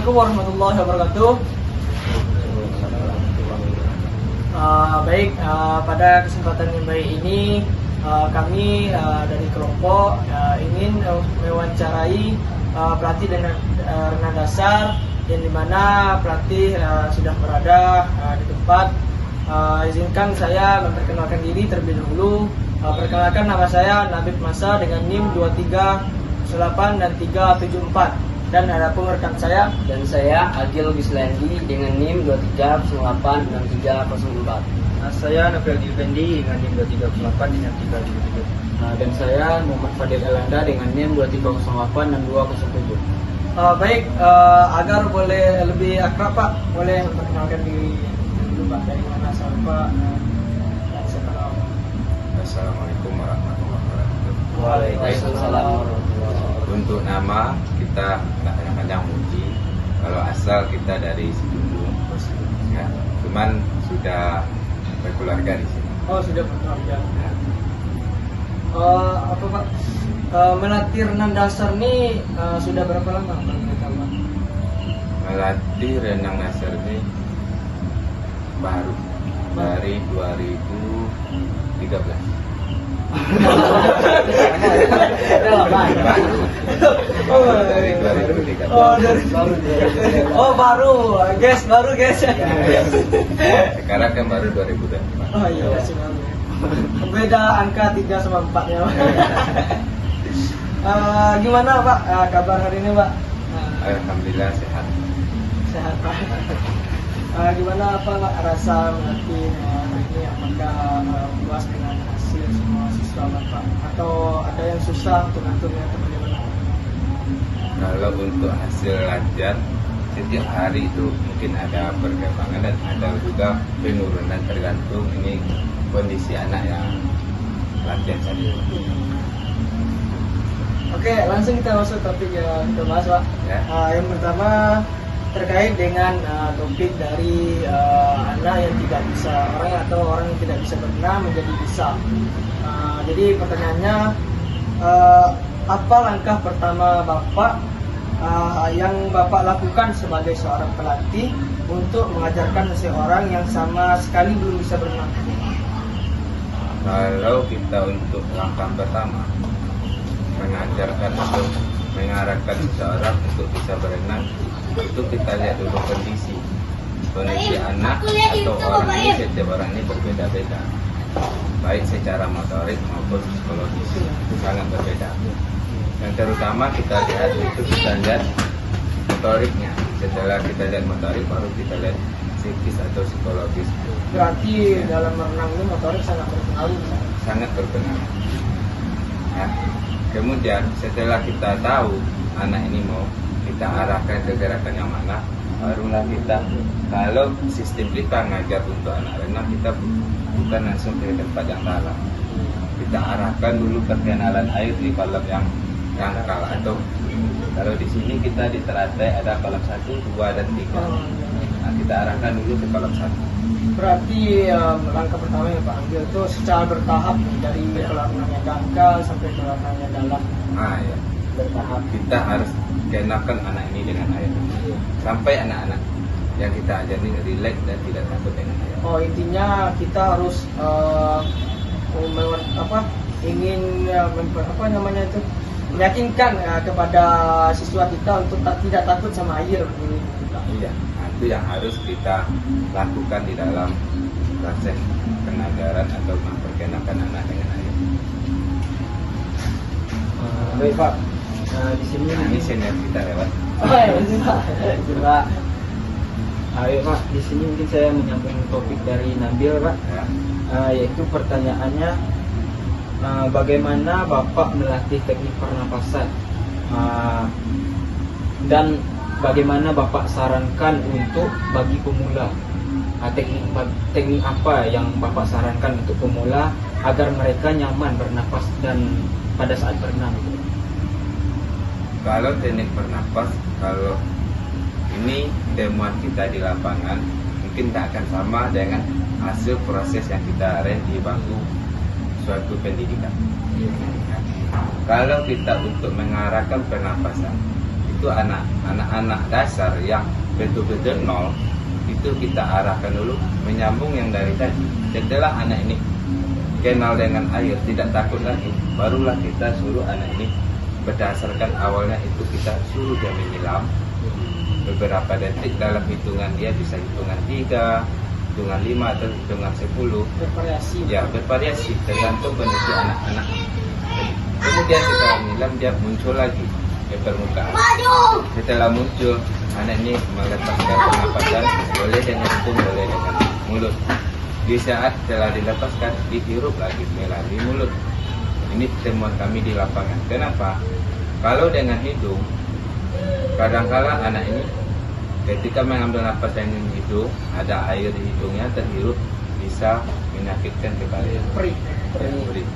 Assalamualaikum warahmatullahi wabarakatuh. Pada kesempatan yang baik ini kami dari kelompok ingin mewawancarai pelatih dan renang dasar yang dimana pelatih sudah berada di tempat. Izinkan saya memperkenalkan diri terlebih dahulu. Perkenalkan, nama saya Nabib Masa dengan NIM 2308 dan 374. Dan ada rekan saya. Dan saya Agil Bislandi dengan NIM 2308 dan 304. Saya Nabil Effendi dengan NIM 2308 dengan 373. Dan saya Muhammad Fadil Elanda dengan NIM 2308 dan 207. Agar boleh lebih akrab Pak, boleh memperkenalkan diri dulu Pak, dari mana asal Pak. Assalamualaikum warahmatullahi wabarakatuh. Waalaikumsalam warahmatullahi wabarakatuh. Untuk nama kita nggak panjang muji. Kalau asal kita dari Situbondo, ya. Cuman sudah berkeluarga di sini. Oh, sudah berkeluarga. Ya. Apa Pak? Melatih renang dasar ini sudah berapa lama Pak? Melatih renang dasar ini baru dari 2013. Dari 2013. Baru guys. Sekarang kan baru 2025. Oh iya, masih baru. Beda angka 3 sama 4 ya. Gimana Pak kabar hari ini Pak? Alhamdulillah sehat. Sehat Pak. Gimana Pak rasa melatih hari ini? Apakah puas dengan hasil semua siswa Bapak? Atau ada yang susah untuk aturnya atau bagaimana? Kalau untuk hasil latihan setiap hari itu mungkin ada perkembangan dan ada juga penurunan tergantung ini kondisi anak yang latihan saja. Oke, langsung kita masuk topik yang kita bahas Pak. Ya. Yang pertama terkait dengan topik dari anak yang tidak bisa, orang yang tidak bisa berenang menjadi bisa. Jadi pertanyaannya, apa langkah pertama Bapak yang Bapak lakukan sebagai seorang pelatih untuk mengajarkan seseorang yang sama sekali belum bisa berenang? Kalau kita untuk langkah pertama mengajarkan atau mengarahkan seseorang untuk bisa berenang, itu kita lihat dulu kondisi anak atau orang ini. Setiap orang ini berbeda-beda, baik secara motorik maupun psikologis, sangat berbeda. Yang terutama kita lihat itu kita lihat motoriknya. Setelah kita lihat motorik, baru kita lihat psikis atau psikologis. Berarti dalam berenang ini motorik sangat berpengaruh. Sangat berpengaruh. Ya. Kemudian setelah kita tahu anak ini mau kita arahkan ke gerakan yang mana, barulah kita, kalau sistem kita ngajar untuk anak renang, kita bukan langsung ke tempat yang dalam. Kita arahkan dulu perkenalan air di kolam yang dangkal, atau kalau di sini kita di teratai ada kolam 1, 2, dan 3. Nah, kita arahkan dulu ke kolam 1. Berarti langkah pertama yang Pak ambil itu secara bertahap dari kolam renangnya dangkal sampai kolam renangnya dalam. Nah, ya. Bertahap. Kita harus kenalkan anak ini dengan air sampai anak-anak yang kita ajar ini rileks dan tidak takut dengan air. Oh, intinya kita harus meyakinkan kepada siswa kita untuk tidak takut sama air. Iya, itu yang harus kita lakukan di dalam proses pengajaran atau memperkenalkan anak dengan air. Baik Pak, di sini Ini senior kita lewat. Pak. Ayo Pak, di sini mungkin saya menyambung topik dari Nabil Pak, Ya. Yaitu pertanyaannya, bagaimana Bapak melatih teknik pernapasan, dan bagaimana Bapak sarankan untuk bagi pemula, teknik apa yang Bapak sarankan untuk pemula agar mereka nyaman bernapas dan pada saat berenang? Kalau teknik bernapas, kalau ini temuan kita di lapangan, mungkin tak akan sama dengan hasil proses yang kita raih di bangku suatu pendidikan. Kalau kita untuk mengarahkan pernapasan, itu anak-anak dasar yang betul-betul nol, itu kita arahkan dulu menyambung yang dari tadi. Setelah anak ini kenal dengan air, tidak takut lagi, barulah kita suruh anak ini, berdasarkan awalnya itu kita suruh dia menyelam beberapa detik, dalam hitungan dia bisa hitungan 3, hitungan 5 atau hitungan 10, Bervariasi. ya bervariasi tergantung kondisi anak-anak. Kemudian setelah menyelam dia muncul lagi ke permukaan. Setelah muncul, anak ini melepaskan pernapasan, boleh dengan hidung, boleh dengan mulut. Di saat setelah dilepaskan, dihirup lagi melalui mulut. Ini temuan kami di lapangan. Kenapa? Kalau dengan hidung, kadang-kala anak ini ketika mengambil nafas dengan hidung, ada air di hidungnya terhirup, bisa menyakitkan kepada Perih. perih.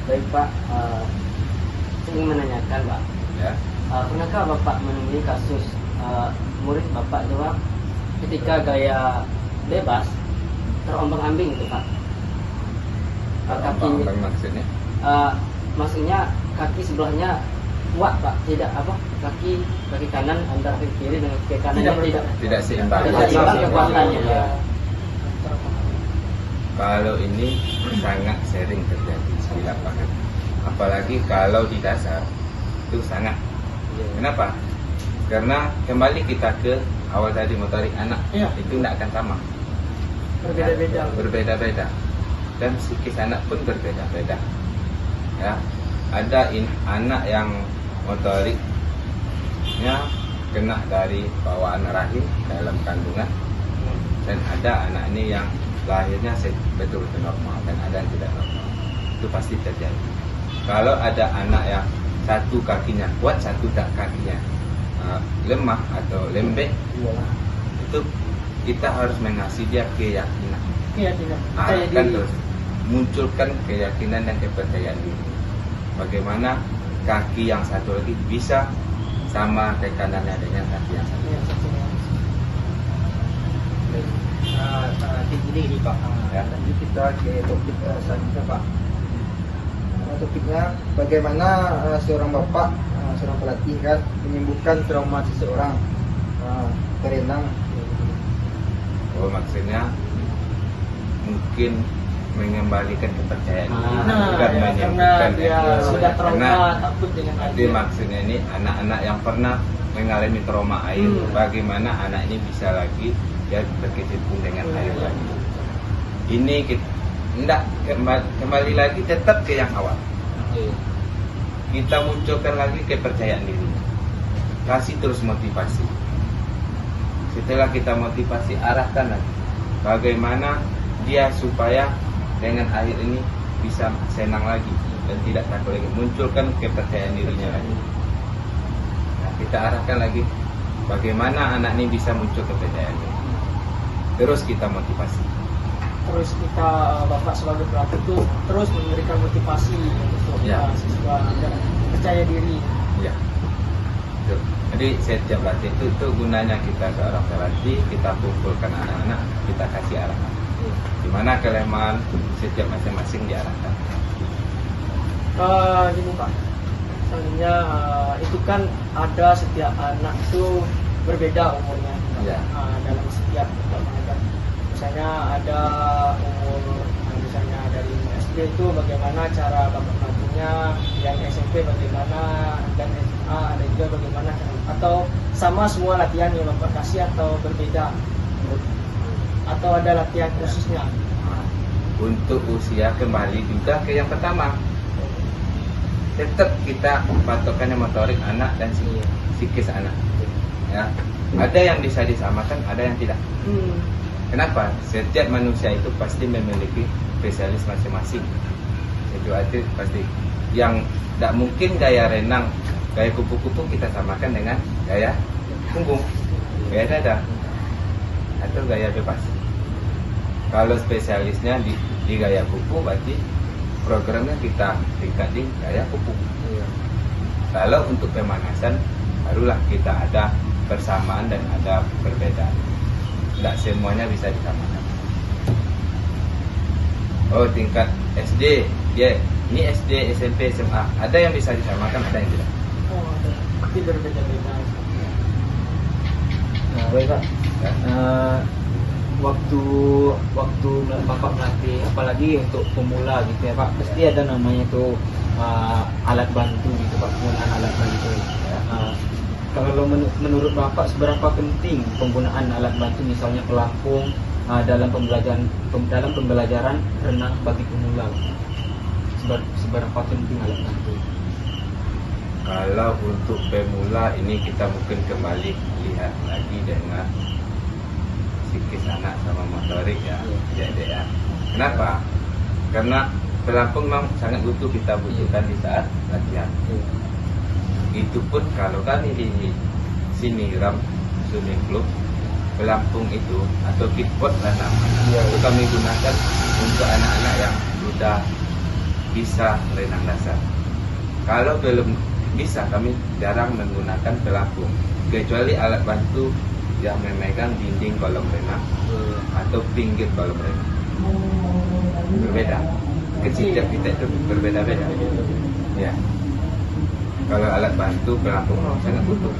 Baik Pak, saya ingin menanyakan Pak, Ya. pernahkah Bapak menemui kasus murid Bapak itu Pak, ketika gaya bebas terombang-ambing itu Pak? Apa maksudnya? Maksudnya kaki sebelahnya kuat Pak, tidak kaki kanan antara kaki kiri dengan kaki kanannya Tidak seimbang. Tidak seimbang kekuatannya. Ya. Kalau ini sangat sering terjadi di lapangan, apalagi kalau di dasar itu sangat. Kenapa? Karena kembali kita ke awal tadi, motorik anak Iya. itu tidak akan sama, Berbeda-beda. berbeda-beda, dan psikis anak pun berbeda-beda. Ya, ada anak yang motoriknya kena dari bawaan rahim dalam kandungan, dan ada anak ini yang lahirnya betul-betul normal, dan ada yang tidak normal. Itu pasti terjadi. Kalau ada anak yang satu kakinya kuat, satu tak kakinya lemah atau lembek, itu kita harus mengasih dia keyakinan. Iya, tidak. Percaya Arahkan diri. terus, munculkan keyakinan dan kepercayaan diri. Bagaimana kaki yang satu lagi bisa sama ke kanannya dengan kaki yang satu. Iya, satunya. Ini Pak, Ya. nanti kita ke topik selanjutnya Pak. Topiknya bagaimana seorang bapak, seorang pelatih kan menyembuhkan trauma seseorang berenang. Oh, maksudnya mungkin mengembalikan kepercayaan diri, Nah, bukan ya, karena menyembuhkan dia ya. sudah trauma, Karena takut dengan Jadi air. maksudnya ini anak-anak yang pernah mengalami trauma air, bagaimana anak ini bisa lagi dia berkecimpung dengan air lagi. Ini kita tidak kembali lagi tetap ke yang awal. Kita munculkan lagi kepercayaan diri. Kasih terus motivasi. Setelah kita motivasi, arahkan lagi bagaimana dia supaya dengan air ini bisa senang lagi dan tidak takut lagi. Munculkan kepercayaan dirinya lagi. Nah, kita arahkan lagi bagaimana anak ini bisa muncul kepercayaan diri. Terus kita motivasi. Terus kita Bapak sebagai pelatih itu terus memberikan motivasi untuk Ya. siswa dan percaya diri. Ya. Tuh. Jadi setiap latih itu gunanya kita seorang pelatih, kita kumpulkan anak-anak, kita kasih arahan. Di mana kelemahan setiap masing-masing diarahkan. Gini Pak, selanjutnya itu kan ada setiap anak itu berbeda umurnya. Ya. Dalam setiap pertandingan. Misalnya ada umur, misalnya dari SD itu bagaimana cara bapak pelatihnya, yang SMP bagaimana, dan SMA ada juga bagaimana, atau sama semua latihan yang bapak kasih atau berbeda, atau ada latihan khususnya. Nah, untuk usia kembali juga ke yang pertama. Tetap kita patokannya motorik anak dan psikis anak. Ya. Ada yang bisa disamakan, ada yang tidak. Kenapa? Setiap manusia itu pasti memiliki spesialis masing-masing. Itu aja pasti. Yang tidak mungkin gaya renang, gaya kupu-kupu kita samakan dengan gaya punggung, gaya dada, atau gaya bebas. Kalau spesialisnya di gaya kupu, berarti programnya kita tingkat di gaya kupu. Kalau untuk pemanasan, barulah kita ada persamaan dan ada perbedaan. Tidak semuanya bisa disamakan. Oh, tingkat SD, dia Ini SD, SMP, SMA. Ada yang bisa disamakan, ada yang tidak. Oh, ada. Tapi berbeda-beda. Nah, baik Pak. Ya. Waktu Bapak melatih, apalagi untuk pemula gitu ya Pak, pasti ada namanya tuh alat bantu gitu Pak, penggunaan alat bantu. Kalau menurut Bapak seberapa penting penggunaan alat bantu, misalnya pelampung dalam pembelajaran renang bagi pemula? Seberapa penting alat bantu? Kalau untuk pemula ini kita mungkin kembali lihat lagi dengan psikis anak sama motorik ya, ya. Kenapa? Karena pelampung memang sangat kita butuhkan di saat latihan. Itu pun kalau kami di sini Ram Swimming Club, pelampung itu atau kickboard lah namanya, itu kami gunakan untuk anak-anak yang sudah bisa renang dasar. Kalau belum bisa, kami jarang menggunakan pelampung, kecuali alat bantu yang memegang dinding kolam renang atau pinggir kolam renang. Berbeda, kecil kita itu berbeda-beda. Ya. Kalau alat bantu pelampung sangat butuh.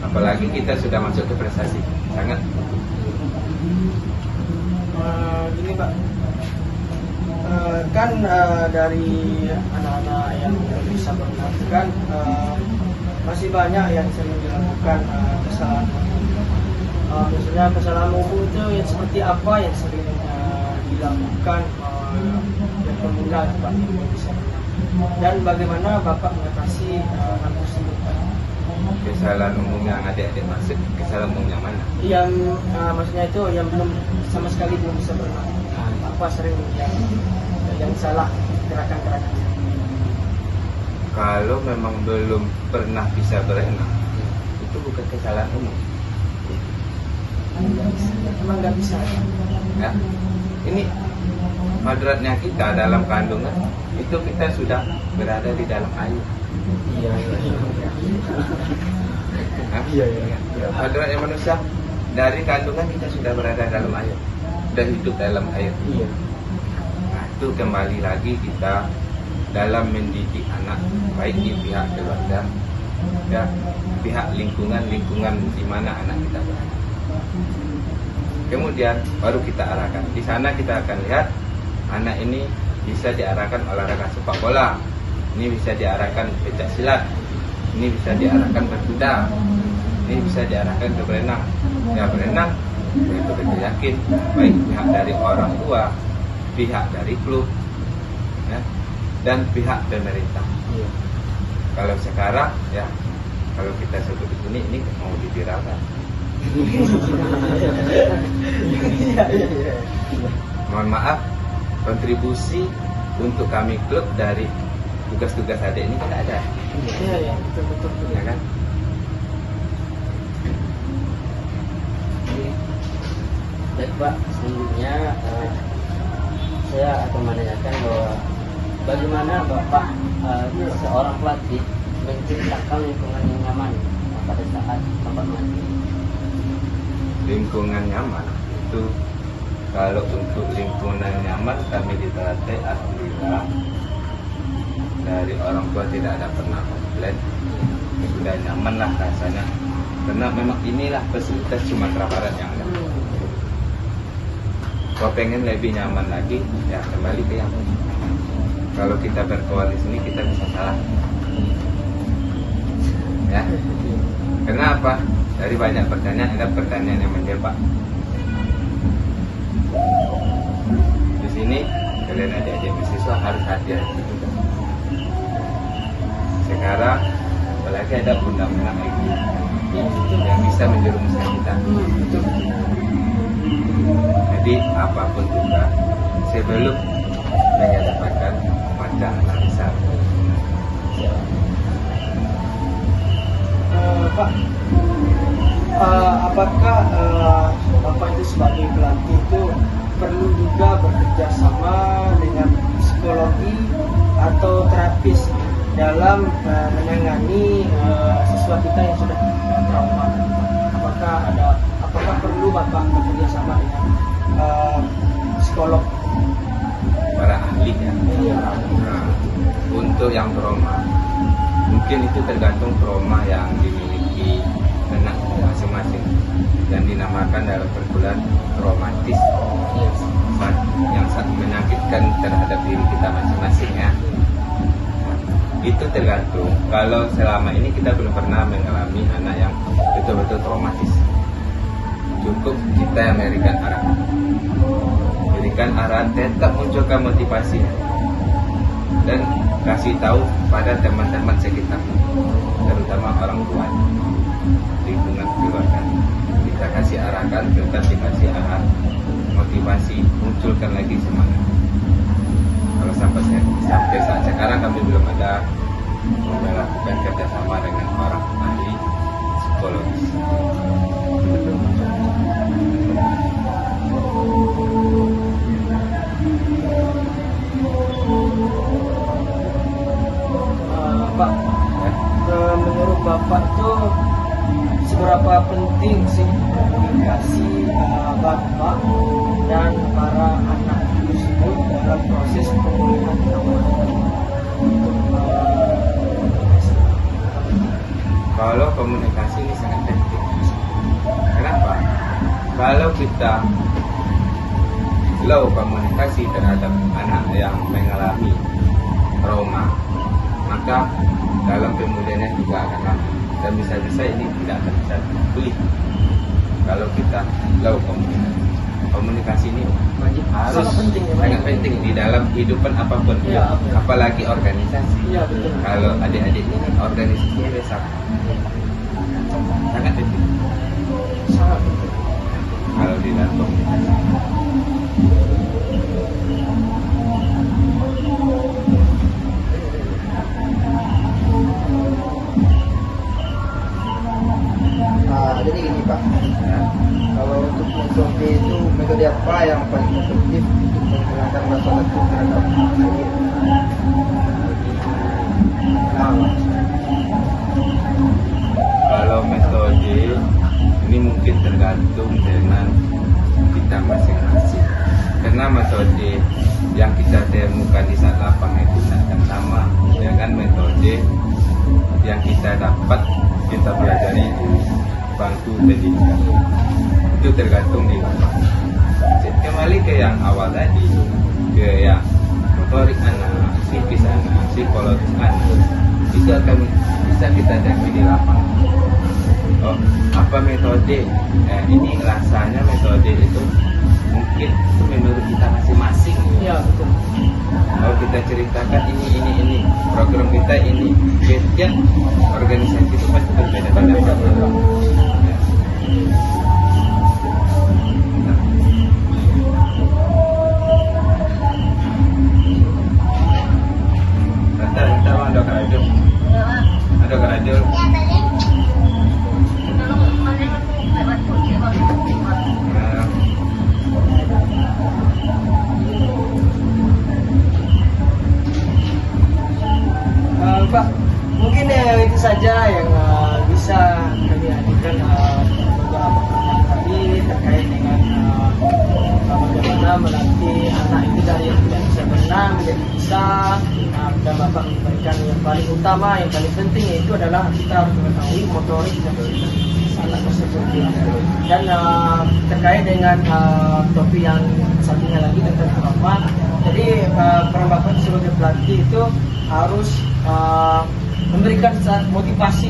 Apalagi kita sudah masuk ke prestasi, sangat butuh. Gini Pak, kan dari anak-anak yang bisa berenang kan masih banyak yang sering dilakukan kesalahan. Misalnya kesalahan umum itu yang seperti apa yang sering dilakukan yang pemula Pak yang bisa berenang. Dan bagaimana Bapak mengatasi hal tersebut Pak? Kesalahan umum yang adik-adik maksud, kesalahan umum yang mana? Yang maksudnya itu yang belum sama sekali belum bisa berenang. Apa sering yang salah gerakan-gerakan? Kalau memang belum pernah bisa berenang, itu bukan kesalahan umum. Emang nggak bisa. Ya. Ini madratnya kita dalam kandungan itu kita sudah berada di dalam air. Iya. Madratnya manusia dari kandungan kita sudah berada dalam air, sudah hidup dalam air. Iya. Nah, itu kembali lagi kita dalam mendidik anak, baik di pihak keluarga, ya, pihak lingkungan di mana anak kita berada. Kemudian baru kita arahkan. Di sana kita akan lihat anak ini bisa diarahkan olahraga sepak bola, ini bisa diarahkan pencak silat, ini bisa diarahkan berkuda, ini bisa diarahkan ke berenang. Ya berenang, itu kita yakin baik pihak dari orang tua, pihak dari klub, ya, dan pihak pemerintah. Iya. Kalau sekarang ya, kalau kita sebut di sini ini mau diviralkan. Mohon maaf, kontribusi untuk kami klub dari tugas-tugas adik ini tidak ada. Iya, betul. Ya kan? Baik Pak, selanjutnya saya akan menanyakan bahwa bagaimana Bapak seorang pelatih menciptakan lingkungan yang nyaman pada saat Bapak melatih. Lingkungan nyaman itu, kalau untuk lingkungan nyaman kami dilatih alhamdulillah dari orang tua tidak ada pernah komplain, sudah nyaman lah rasanya, karena memang inilah fasilitas Sumatera Barat yang ada. Kalau pengen lebih nyaman lagi, ya kembali ke yang kalau kita berkawan di sini kita bisa salah, ya. Kenapa? Dari banyak pertanyaan, ada pertanyaan yang menjebak. Di sini kalian adik-adik mahasiswa harus hati-hati juga. Sekarang apalagi ada undang-undang lagi yang bisa menjerumuskan kita. Jadi apapun juga sebelum menyatakan baca analisa. Pak, apakah Bapak itu sebagai pelatih itu perlu juga bekerja sama dengan psikologi atau terapis dalam menangani siswa kita yang sudah trauma? Apakah perlu Bapak bekerja sama dengan psikolog para ahli ya. Nah, untuk yang trauma, mungkin itu tergantung trauma yang dimiliki anak masing-masing, yang dinamakan dalam perkuliahan traumatis yang sangat menyakitkan terhadap diri kita masing-masing ya. Itu tergantung. Kalau selama ini kita belum pernah mengalami anak yang betul-betul traumatis, cukup kita yang memberikan arahan, tetap munculkan motivasinya dan kasih tahu pada teman-teman sekitar, terutama orang tua, lingkungan keluarga. Kita kasih arahkan, tetap dikasih arahan, motivasi, munculkan lagi semangat. Kalau sampai saat sekarang kami belum ada melakukan kerjasama dengan orang ahli psikologis. Pak, menurut Bapak tuh seberapa penting sih komunikasi Bapak dan para anak tersebut dalam proses pemulihan trauma? Kalau komunikasi ini sangat penting. Kenapa? Kalau kita low komunikasi terhadap anak yang mengalami trauma, maka dalam pemulihannya juga akan lama dan bisa-bisa ini tidak akan bisa pulih. Kalau kita low komunikasi ini harus sangat penting di dalam kehidupan apapun, Ya, apalagi organisasi. Iya, betul. Kalau adik-adik ini organisasinya besar, sangat penting Sangat penting. kalau di dalam komunikasi. Jadi gini Pak, Ya. kalau untuk metode itu, metode apa yang paling efektif untuk menghilangkan rasa takut terhadap sakit? Kalau metode ini mungkin tergantung dengan kita masing-masing, karena metode yang kita temukan di saat lapangan itu tidak akan sama dengan metode yang kita dapat kita pelajari di bangku pendidikan. Itu tergantung di lapangan. Kembali ke yang awal tadi, ke yang motorik anak, psikis anak, psikologis anak, itu akan bisa kita cari di lapangan. Oh, apa metode? Ini rasanya metode itu mungkin itu menurut kita masing-masing. Iya, betul. Kalau kita ceritakan ini program kita ini, setiap organisasi itu pasti berbeda-beda. Ya. Bentar, Bang, ada Kak Adil. Ada Kak Adil. Nah, Pak, mungkin itu saja yang bisa kami hadirkan beberapa pertanyaan tadi terkait dengan bagaimana melatih anak itu dari yang tidak bisa berenang menjadi bisa. Dan Bapak memberikan yang paling utama, yang paling penting yaitu adalah kita harus mengetahui motorik dan anak tersebut. Dan terkait dengan topik yang satunya lagi tentang trauma, jadi peran Bapak sebagai pelatih itu harus memberikan motivasi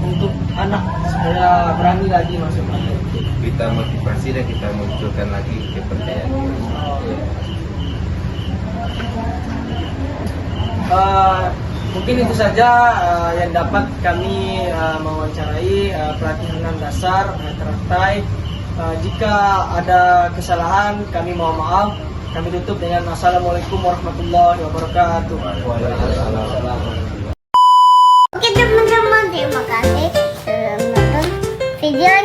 untuk anak supaya berani lagi masuk latihan. kita motivasi dan kita munculkan lagi kepercayaan diri. Mungkin itu saja yang dapat kami mewawancarai pelatih renang dasar teratai. Jika ada kesalahan kami mohon maaf. Kami tutup dengan Assalamualaikum warahmatullahi wabarakatuh. Oke teman-teman, terima kasih sudah menonton video